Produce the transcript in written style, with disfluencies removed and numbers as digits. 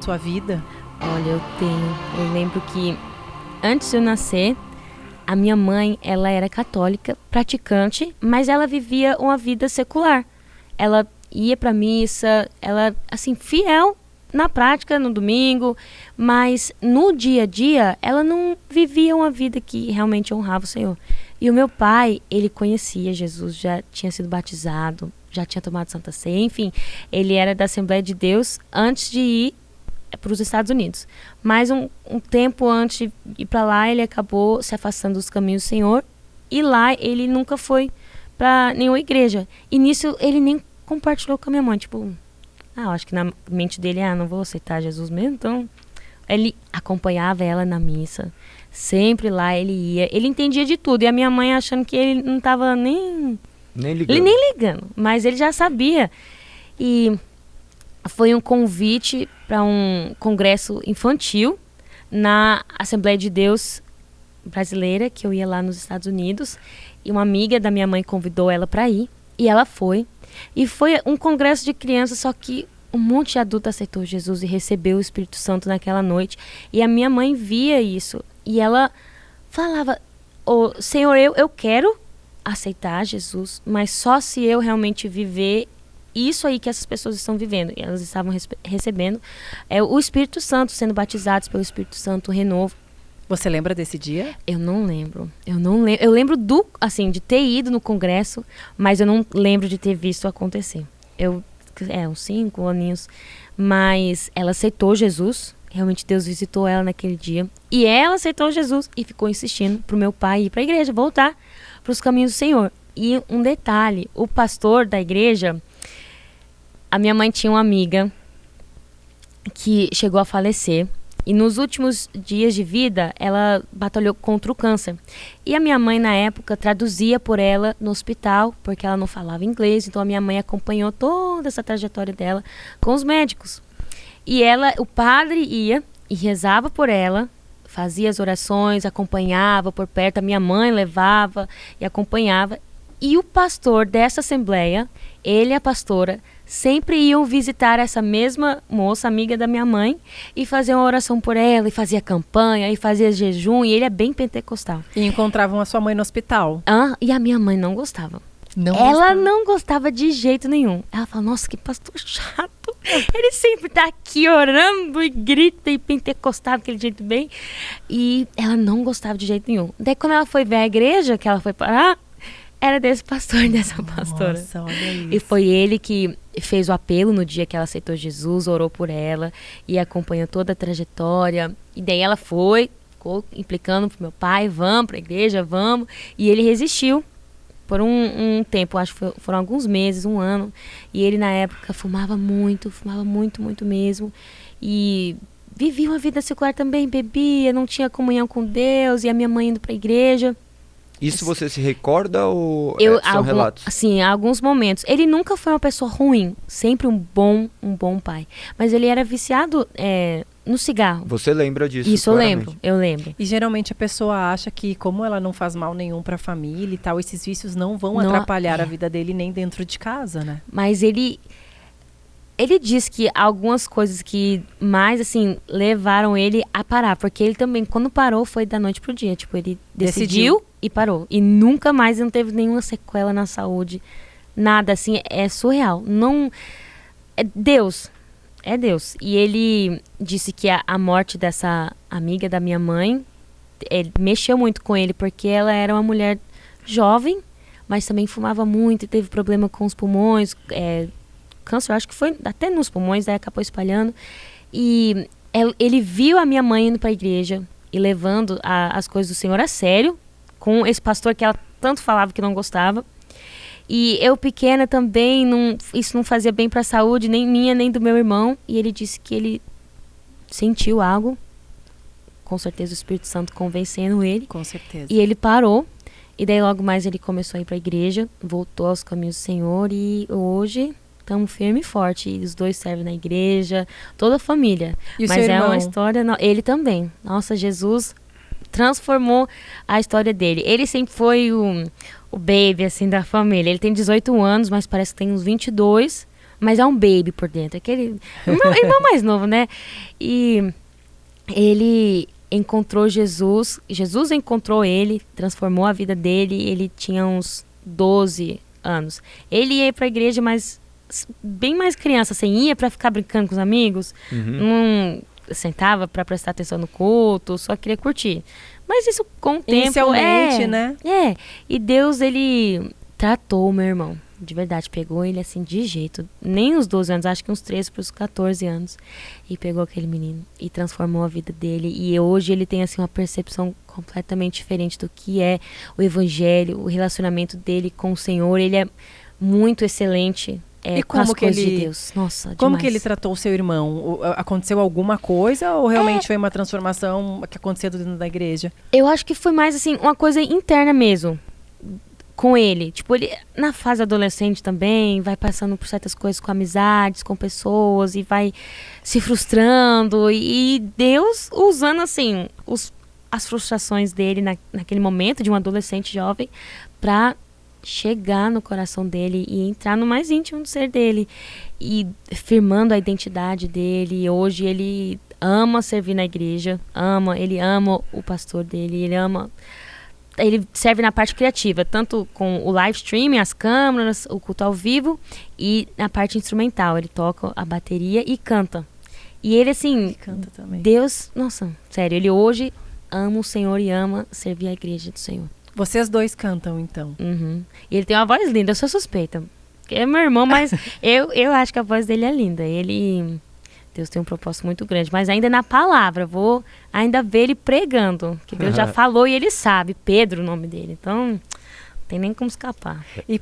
sua vida? Olha, eu tenho. Eu lembro que antes de eu nascer, a minha mãe, ela era católica, praticante, mas ela vivia uma vida secular. Ela ia pra missa, ela, assim, fiel na prática, no domingo, mas no dia a dia, ela não vivia uma vida que realmente honrava o Senhor. E o meu pai, ele conhecia Jesus, já tinha sido batizado, já tinha tomado Santa Ceia, enfim, ele era da Assembleia de Deus antes de ir para os Estados Unidos. Mas um tempo antes de ir para lá, ele acabou se afastando dos caminhos do Senhor, e lá ele nunca foi para nenhuma igreja. E nisso ele nem compartilhou com a minha mãe, tipo, eu acho que na mente dele, não vou aceitar Jesus mesmo, então ele acompanhava ela na missa, sempre lá ele ia, ele entendia de tudo, e a minha mãe achando que ele não estava nem ligando. Ele nem ligando, mas ele já sabia. E foi um convite para um congresso infantil na Assembleia de Deus brasileira, que eu ia lá nos Estados Unidos, e uma amiga da minha mãe convidou ela para ir, e ela foi. E foi um congresso de crianças, só que um monte de adulto aceitou Jesus e recebeu o Espírito Santo naquela noite. E a minha mãe via isso, e ela falava, Senhor, eu quero aceitar Jesus, mas só se eu realmente viver isso aí que essas pessoas estão vivendo. E elas estavam recebendo o Espírito Santo, sendo batizados pelo Espírito Santo, o renovo. Você lembra desse dia? Eu não lembro. Eu lembro de ter ido no congresso, mas eu não lembro de ter visto acontecer. Uns 5 aninhos. Mas ela aceitou Jesus. Realmente Deus visitou ela naquele dia. E ela aceitou Jesus e ficou insistindo pro meu pai ir pra igreja, voltar para os caminhos do Senhor. E um detalhe, o pastor da igreja, a minha mãe tinha uma amiga que chegou a falecer, e nos últimos dias de vida ela batalhou contra o câncer. E a minha mãe na época traduzia por ela no hospital, porque ela não falava inglês, então a minha mãe acompanhou toda essa trajetória dela com os médicos. E o padre ia e rezava por ela, fazia as orações, acompanhava por perto, a minha mãe levava e acompanhava. E o pastor dessa assembleia, ele e a pastora, sempre iam visitar essa mesma moça, amiga da minha mãe, e fazer uma oração por ela, e fazia campanha, e fazia jejum, e ele é bem pentecostal. E encontravam a sua mãe no hospital. E a minha mãe não gostava. Ela não gostava de jeito nenhum. Ela fala, nossa, que pastor chato. Ele sempre tá aqui orando e grita e pentecostal, aquele jeito bem. E ela não gostava de jeito nenhum. Daí quando ela foi ver a igreja, que ela foi parar, era desse pastor e dessa pastora. Nossa, olha isso. E foi ele que fez o apelo no dia que ela aceitou Jesus, orou por ela e acompanhou toda a trajetória. E daí ela ficou implicando pro meu pai, vamos pra igreja, vamos. E ele resistiu por um tempo, acho que foram alguns meses, 1 ano. E ele na época fumava muito mesmo. E vivia uma vida secular também, bebia, não tinha comunhão com Deus, e a minha mãe indo pra igreja. Isso você se recorda ou são relatos? Sim, há alguns momentos. Ele nunca foi uma pessoa ruim, sempre um bom pai. Mas ele era viciado no cigarro. Você lembra disso? Isso claramente. eu lembro. E geralmente a pessoa acha que, como ela não faz mal nenhum pra família e tal, esses vícios não vão atrapalhar a vida dele nem dentro de casa, né? Mas ele diz que algumas coisas que mais, assim, levaram ele a parar. Porque ele também, quando parou, foi da noite pro dia. Tipo, ele decidiu e parou. E nunca mais não teve nenhuma sequela na saúde. Nada, assim, é surreal. Não... É Deus. É Deus. E ele disse que a morte dessa amiga da minha mãe mexeu muito com ele, porque ela era uma mulher jovem, mas também fumava muito e teve problema com os pulmões, câncer, acho que foi até nos pulmões, daí acabou espalhando. E ele viu a minha mãe indo para a igreja e levando as coisas do Senhor a sério, com esse pastor que ela tanto falava que não gostava. E eu pequena também, isso não fazia bem para a saúde, nem minha, nem do meu irmão. E ele disse que ele sentiu algo, com certeza o Espírito Santo convencendo ele. Com certeza. E ele parou, e daí logo mais ele começou a ir para a igreja, voltou aos caminhos do Senhor, e hoje estamos firme e forte. E os dois servem na igreja, toda a família. E o Mas seu irmão? uma história... Ele também. Nossa, Jesus transformou a história dele. Ele sempre foi o baby, assim, da família. Ele tem 18 anos, mas parece que tem uns 22. mas é um baby por dentro. Aquele irmão mais novo, né? E ele encontrou Jesus. Jesus encontrou ele, transformou a vida dele. Ele tinha uns 12 anos. Ele ia pra igreja, mas bem mais criança, assim, ia pra ficar brincando com os amigos. Não sentava pra prestar atenção no culto, só queria curtir. Mas isso com o tempo... Inicialmente, né? E Deus, ele tratou o meu irmão. De verdade, pegou ele assim de jeito. Nem os 12 anos, acho que uns 13 para os 14 anos. E pegou aquele menino e transformou a vida dele. E hoje ele tem assim uma percepção completamente diferente do que é o evangelho, o relacionamento dele com o Senhor. Ele é muito excelente e com as coisas de Deus. Nossa, como demais. que ele tratou o seu irmão? Aconteceu alguma coisa ou realmente foi uma transformação que aconteceu dentro da igreja? Eu acho que foi mais assim, uma coisa interna mesmo. Com ele, tipo, ele na fase adolescente também vai passando por certas coisas com amizades, com pessoas e vai se frustrando e Deus usando assim as frustrações dele naquele momento de um adolescente jovem pra chegar no coração dele e entrar no mais íntimo do ser dele e firmando a identidade dele. Hoje ele ama servir na igreja, ele ama o pastor dele, ele serve na parte criativa, tanto com o live streaming, as câmeras, o culto ao vivo e na parte instrumental. Ele toca a bateria e canta. E ele, assim, ele canta também. Deus, nossa, sério, ele hoje ama o Senhor e ama servir a igreja do Senhor. Vocês dois cantam, então? E ele tem uma voz linda, eu sou suspeita. É meu irmão, mas eu acho que a voz dele é linda. Deus tem um propósito muito grande, mas ainda na palavra, vou ainda ver ele pregando, que Deus já falou e ele sabe, Pedro o nome dele, então não tem nem como escapar. E